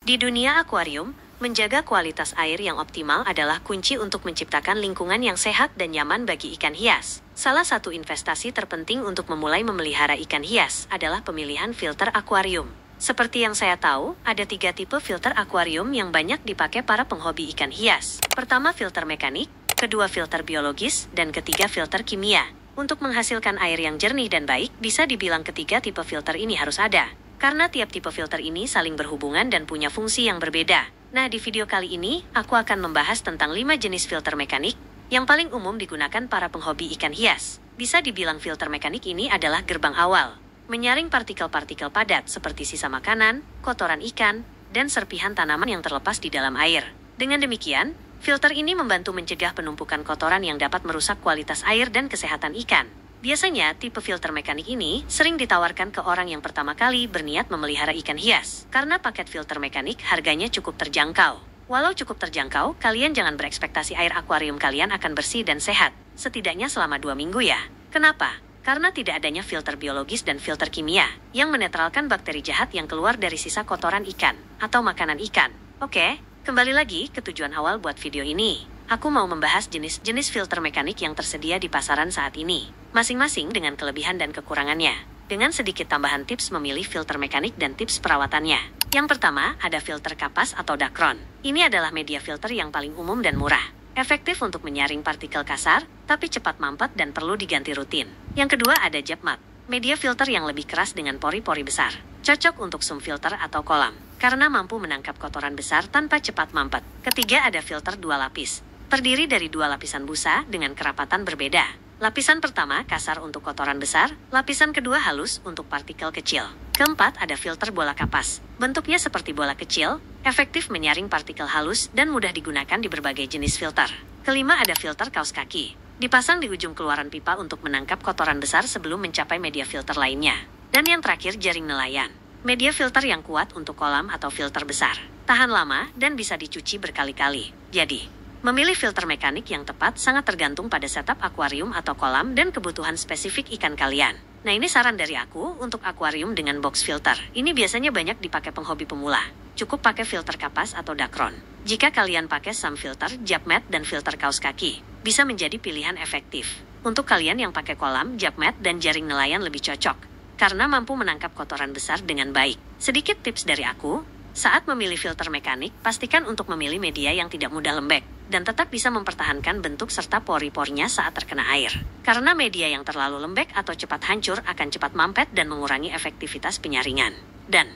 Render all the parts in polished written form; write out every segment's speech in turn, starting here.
Di dunia akuarium, menjaga kualitas air yang optimal adalah kunci untuk menciptakan lingkungan yang sehat dan nyaman bagi ikan hias. Salah satu investasi terpenting untuk memulai memelihara ikan hias adalah pemilihan filter akuarium. Seperti yang saya tahu, ada 3 tipe filter akuarium yang banyak dipakai para penghobi ikan hias. Pertama, filter mekanik, kedua filter biologis, dan ketiga filter kimia. Untuk menghasilkan air yang jernih dan baik, bisa dibilang ketiga tipe filter ini harus ada. Karena tiap tipe filter ini saling berhubungan dan punya fungsi yang berbeda. Nah, di video kali ini, aku akan membahas tentang 5 jenis filter mekanik yang paling umum digunakan para penghobi ikan hias. Bisa dibilang filter mekanik ini adalah gerbang awal, menyaring partikel-partikel padat seperti sisa makanan, kotoran ikan, dan serpihan tanaman yang terlepas di dalam air. Dengan demikian, filter ini membantu mencegah penumpukan kotoran yang dapat merusak kualitas air dan kesehatan ikan. Biasanya, tipe filter mekanik ini sering ditawarkan ke orang yang pertama kali berniat memelihara ikan hias. Karena paket filter mekanik harganya cukup terjangkau. Walau cukup terjangkau, kalian jangan berekspektasi air akuarium kalian akan bersih dan sehat. Setidaknya selama 2 minggu ya. Kenapa? Karena tidak adanya filter biologis dan filter kimia yang menetralkan bakteri jahat yang keluar dari sisa kotoran ikan atau makanan ikan. Oke, kembali lagi ke tujuan awal buat video ini. Aku mau membahas jenis-jenis filter mekanik yang tersedia di pasaran saat ini, masing-masing dengan kelebihan dan kekurangannya, dengan sedikit tambahan tips memilih filter mekanik dan tips perawatannya. Yang pertama, ada filter kapas atau Dacron. Ini adalah media filter yang paling umum dan murah. Efektif untuk menyaring partikel kasar, tapi cepat mampet dan perlu diganti rutin. Yang kedua, ada Jet Mat. Media filter yang lebih keras dengan pori-pori besar. Cocok untuk sump filter atau kolam, karena mampu menangkap kotoran besar tanpa cepat mampet. Ketiga, ada filter 2 lapis. Terdiri dari 2 lapisan busa dengan kerapatan berbeda. Lapisan pertama kasar untuk kotoran besar, lapisan kedua halus untuk partikel kecil. Keempat, ada filter bola kapas. Bentuknya seperti bola kecil, efektif menyaring partikel halus dan mudah digunakan di berbagai jenis filter. Kelima, ada filter kaos kaki. Dipasang di ujung keluaran pipa untuk menangkap kotoran besar sebelum mencapai media filter lainnya. Dan yang terakhir, jaring nelayan. Media filter yang kuat untuk kolam atau filter besar. Tahan lama dan bisa dicuci berkali-kali. Jadi, memilih filter mekanik yang tepat sangat tergantung pada setup akuarium atau kolam dan kebutuhan spesifik ikan kalian. Nah, ini saran dari aku untuk akuarium dengan box filter. Ini biasanya banyak dipakai penghobi pemula. Cukup pakai filter kapas atau Dacron. Jika kalian pakai sump filter, Jet Mat, dan filter kaos kaki, bisa menjadi pilihan efektif. Untuk kalian yang pakai kolam, Jet Mat dan jaring nelayan lebih cocok, karena mampu menangkap kotoran besar dengan baik. Sedikit tips dari aku, saat memilih filter mekanik, pastikan untuk memilih media yang tidak mudah lembek dan tetap bisa mempertahankan bentuk serta pori-porinya saat terkena air. Karena media yang terlalu lembek atau cepat hancur akan cepat mampet dan mengurangi efektivitas penyaringan. Dan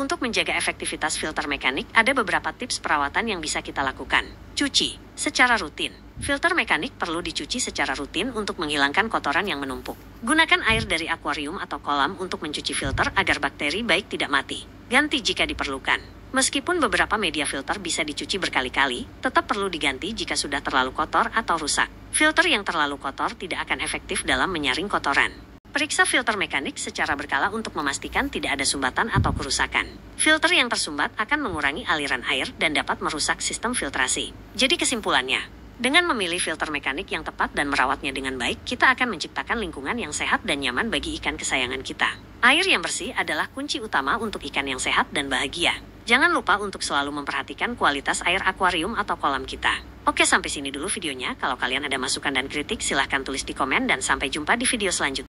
untuk menjaga efektivitas filter mekanik, ada beberapa tips perawatan yang bisa kita lakukan. Cuci secara rutin. Filter mekanik perlu dicuci secara rutin untuk menghilangkan kotoran yang menumpuk. Gunakan air dari akuarium atau kolam untuk mencuci filter agar bakteri baik tidak mati. Ganti jika diperlukan. Meskipun beberapa media filter bisa dicuci berkali-kali, tetap perlu diganti jika sudah terlalu kotor atau rusak. Filter yang terlalu kotor tidak akan efektif dalam menyaring kotoran. Periksa filter mekanik secara berkala untuk memastikan tidak ada sumbatan atau kerusakan. Filter yang tersumbat akan mengurangi aliran air dan dapat merusak sistem filtrasi. Jadi kesimpulannya, dengan memilih filter mekanik yang tepat dan merawatnya dengan baik, kita akan menciptakan lingkungan yang sehat dan nyaman bagi ikan kesayangan kita. Air yang bersih adalah kunci utama untuk ikan yang sehat dan bahagia. Jangan lupa untuk selalu memperhatikan kualitas air akuarium atau kolam kita. Oke, sampai sini dulu videonya. Kalau kalian ada masukan dan kritik, silahkan tulis di komen dan sampai jumpa di video selanjutnya.